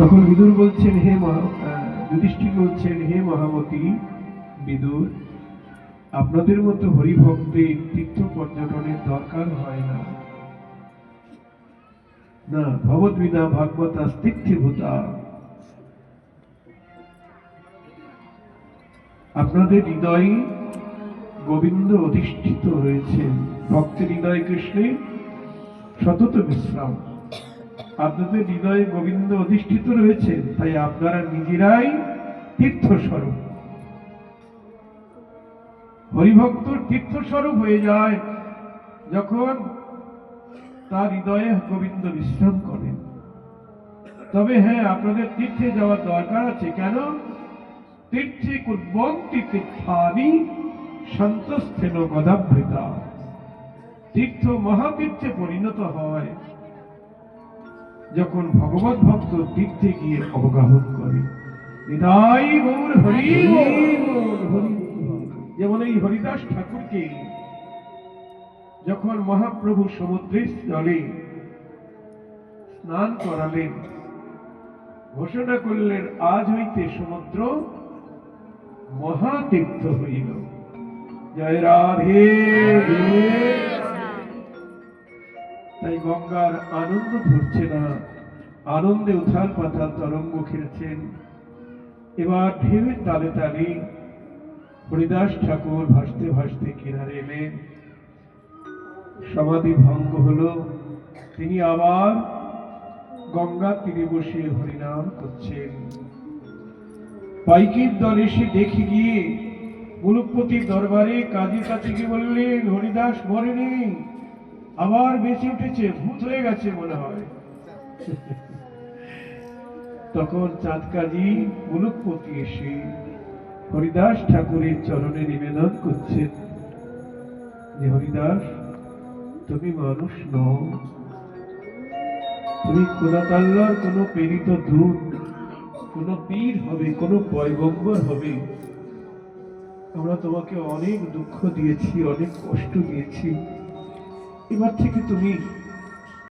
তখন বিদুর বলছেন, যুধিষ্ঠির বলছেন, হে মহামতি বিদুর, আপনাদের মতো হরিভক্তের তীর্থ পর্যটনের দরকার হয় না। না ভগবদ্বিনা ভাগবতা স্থিতিভূতা। আপনাদের হৃদয়ে গোবিন্দ অধিষ্ঠিত রয়েছেন, ভক্তের হৃদয়ে কৃষ্ণে সতত বিশ্রাম। আপনাদের হৃদয়ে গোবিন্দ অধিষ্ঠিত রয়েছেন, তাই আপনারা নিজেরাই তীর্থস্বরূপ। হরিভক্তর তীর্থস্বরূপ হয়ে যায় যখন তার হৃদয়ে গোবিন্দ বিশ্রাম করেন। তবে হ্যাঁ, আপনাদের তীর্থে যাওয়ার দরকার আছে। কেন? তীর্থে কুর্বন্তি তীর্থানি সন্তস্থেন গদাভৃতা। তীর্থ মহাতীর্থে পরিণত হয় যখন ভগবত ভক্ত তীর্থে গিয়ে অবগাহন করে। নিতাই গৌর হরি হরি। যেমন এই হরিদাস ঠাকুরকে যখন মহাপ্রভু সমুদ্রের জলে স্নান করালেন, ঘোষণা করলেন, আজ হইতে সমুদ্র মহাতীর্থ হইল। জয় রাধে। তাই গঙ্গার আনন্দ ধরছে না, আনন্দে উথাল পাতাল তরঙ্গ খেলছেন। এবার ঢেউয়ের তালে তালে হরিদাস ঠাকুর ভাসতে ভাসতে কিনারে এলেন। সমাধি ভঙ্গ হল। তিনি আবার গঙ্গা তীরে বসে হরিনাম করছেন। পাইকের দল এসে দেখে গিয়ে মুলুকপতির দরবারে কাজীর কাছে গিয়ে বললেন, হরিদাস মরেনি, আবার বেঁচে উঠেছে, ভূত হয়ে গেছে মনে হয়। তখন চাঁদ কাজী মুলুকপতি এসে হরিদাস ঠাকুরের চরণে নিবেদন করছেন যে, হরিদাস, তুমি মানুষ নও, তুমি কোলাকাল্লার কোন প্রেরিত দূত, কোন পীর হবে, কোন পয়গম্বর হবে। আমরা তোমাকে অনেক দুঃখ দিয়েছি, অনেক কষ্ট দিয়েছি। এবার থেকে তুমি